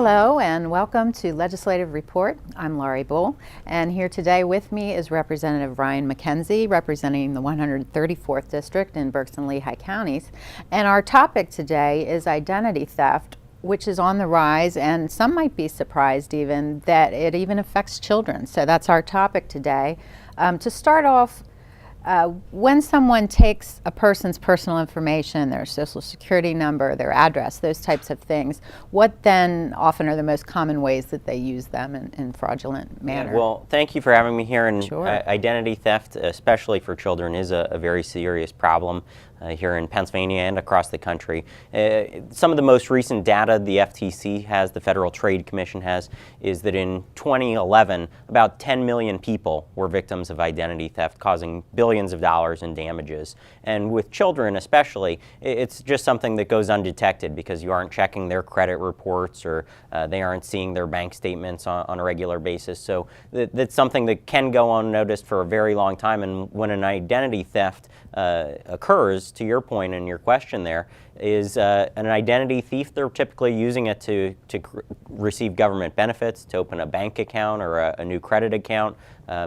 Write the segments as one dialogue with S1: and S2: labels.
S1: Hello and welcome to Legislative Report. I'm Laurie Bull, and here today with me is Representative Ryan Mackenzie, representing the 134th District in Berks and Lehigh counties. And our topic today is identity theft, which is on the rise, and some might be surprised even that it even affects children. So that's our topic today. To start off, when someone takes a person's personal information, their social security number, their address, those types of things, what then often are the most common ways that they use them in fraudulent manner?
S2: Yeah, well, thank you for having me here. And
S1: Sure.
S2: Identity theft, especially for children, is a very serious problem here in Pennsylvania and across the country. Some of the most recent data the FTC has, the Federal Trade Commission has, is that in 2011, about 10 million people were victims of identity theft, causing billions of dollars in damages. And with children especially, it's just something that goes undetected because you aren't checking their credit reports or they aren't seeing their bank statements on a regular basis. So that's something that can go unnoticed for a very long time. And when an identity theft occurs, to your point and your question there, is an identity thief. They're typically using it to receive government benefits, to open a bank account or a new credit account,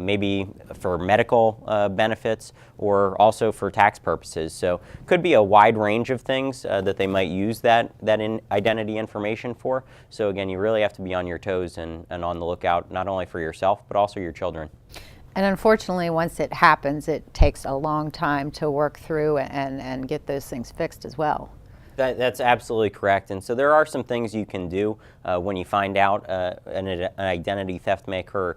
S2: maybe for medical benefits or also for tax purposes. So could be a wide range of things that they might use that identity information for. So again, you really have to be on your toes and on the lookout, not only for yourself, but also your children.
S1: And unfortunately, once it happens, it takes a long time to work through and get those things fixed as well.
S2: That's absolutely correct. And so there are some things you can do when you find out an identity theft may occur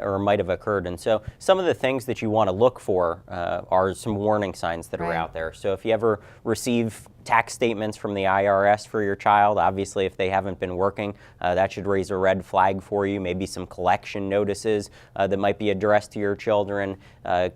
S2: or might have occurred. And so some of the things that you want to look for are some warning signs that are out there. So if you ever receive tax statements from the IRS for your child, obviously if they haven't been working, that should raise a red flag for you. Maybe some collection notices that might be addressed to your children.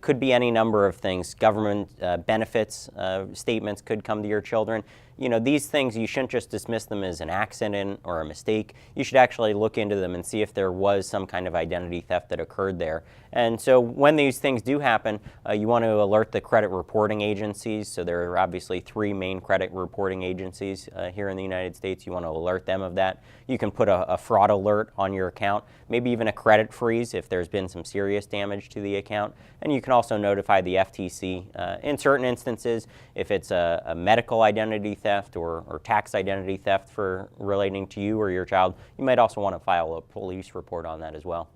S2: Could be any number of things. Government benefits statements could come to your children. You know, these things, you shouldn't just dismiss them as an accident or a mistake. You should actually look into them and see if there was some kind of identity theft that occurred there. And so when these things do happen, you want to alert the credit reporting agencies. So there are obviously 3 main credit reporting agencies here in the United States. You want to alert them of that. You can put a fraud alert on your account, maybe even a credit freeze if there's been some serious damage to the account. And you can also notify the FTC in certain instances if it's a medical identity theft or tax identity theft for relating to you or your child. You might also want to file a police report on that as well.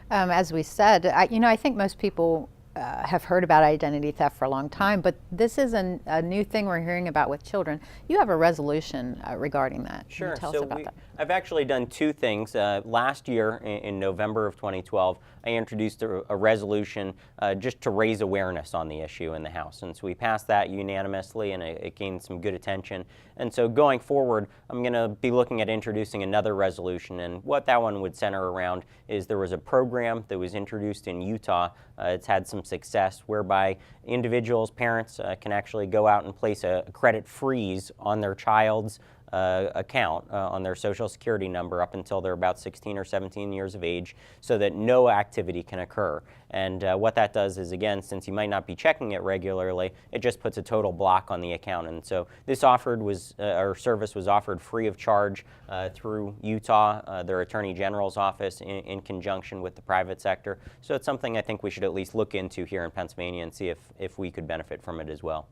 S1: As we said, I think most people have heard about identity theft for a long time, but this is a new thing we're hearing about with children. You have a resolution regarding that.
S2: Sure.
S1: Can you tell us about that?
S2: I've actually done 2 things. Last year, in November of 2012, I introduced a resolution just to raise awareness on the issue in the House. And so we passed that unanimously, and it gained some good attention. And so going forward, I'm going to be looking at introducing another resolution. And what that one would center around is there was a program that was introduced in Utah. It's had some success whereby individuals, parents, can actually go out and place a credit freeze on their child's account on their social security number up until they're about 16 or 17 years of age so that no activity can occur. And what that does is, again, since you might not be checking it regularly, it just puts a total block on the account. And so this service was offered free of charge through Utah, their Attorney General's office, in conjunction with the private sector. So it's something I think we should at least look into here in Pennsylvania and see if we could benefit from it as well.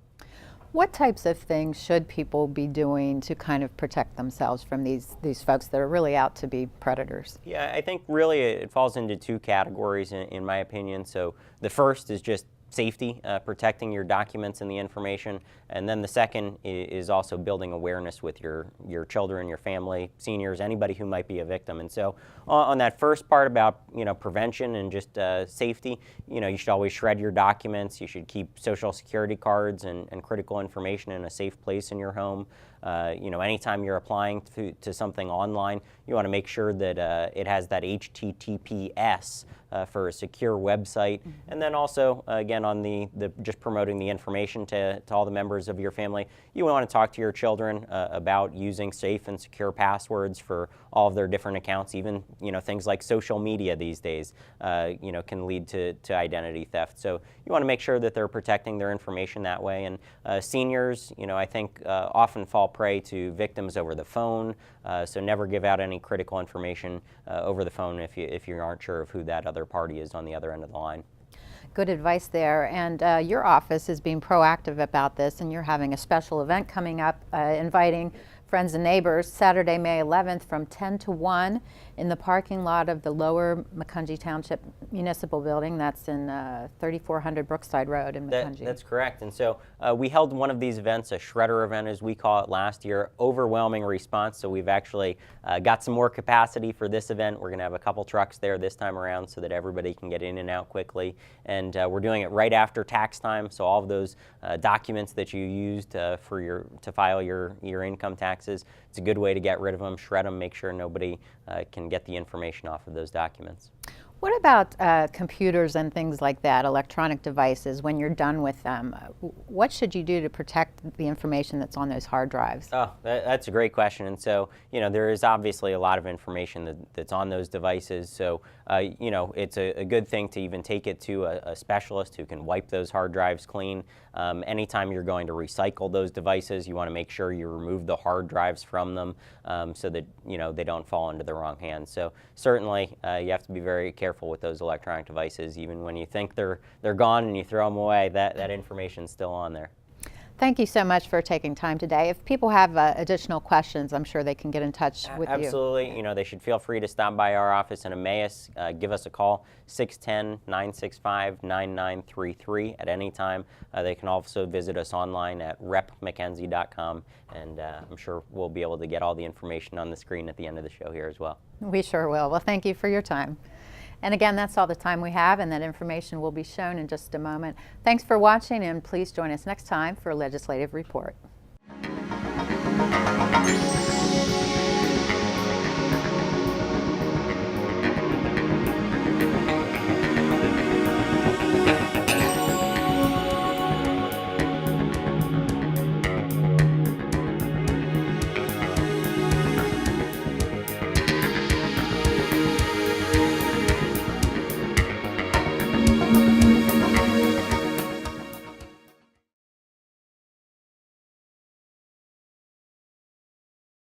S1: What types of things should people be doing to kind of protect themselves from these folks that are really out to be predators?
S2: Yeah, I think really it falls into 2 categories in my opinion. So the first is just safety, protecting your documents and the information. And then the second is also building awareness with your children, your family, seniors, anybody who might be a victim. And so on that first part about prevention and just safety, you should always shred your documents. You should keep social security cards and critical information in a safe place in your home. Anytime you're applying to something online, you want to make sure that it has that HTTPS for a secure website. Mm-hmm. And then also, again, on the just promoting the information to all the members of your family, you want to talk to your children about using safe and secure passwords for all of their different accounts. Even things like social media these days can lead to identity theft. So you want to make sure that they're protecting their information that way. And seniors, I think often fall prey to victims over the phone, so never give out any critical information over the phone if you aren't sure of who that other party is on the other end of the line.
S1: Good advice there. And your office is being proactive about this, and you're having a special event coming up, inviting friends and neighbors Saturday, May 11th from 10 to 1 in the parking lot of the Lower Mackenzie Township Municipal Building. That's in 3400 Brookside Road in Mackenzie.
S2: That's correct. And so we held one of these events, a shredder event as we call it, last year. Overwhelming response, so we've actually got some more capacity for this event. We're going to have a couple trucks there this time around so that everybody can get in and out quickly. And we're doing it right after tax time, so all of those documents that you used to file your income taxes, it's a good way to get rid of them, shred them, make sure nobody can get the information off of those documents.
S1: What about computers and things like that, electronic devices, when you're done with them? What should you do to protect the information that's on those hard drives?
S2: Oh, that's a great question. And so, there is obviously a lot of information that's on those devices. So, it's a good thing to even take it to a specialist who can wipe those hard drives clean. Anytime you're going to recycle those devices, you want to make sure you remove the hard drives from them so that, they don't fall into the wrong hands. So certainly you have to be very careful with those electronic devices. Even when you think they're gone and you throw them away, that information's still on there.
S1: Thank you so much for taking time today. If people have additional questions, I'm sure they can get in touch with you.
S2: Absolutely. They should feel free to stop by our office in Emmaus. Give us a call, 610-965-9933 at any time. They can also visit us online at repmackenzie.com, and I'm sure we'll be able to get all the information on the screen at the end of the show here as well.
S1: We sure will. Well, thank you for your time. And again, that's all the time we have, and that information will be shown in just a moment. Thanks for watching, and please join us next time for Legislative Report.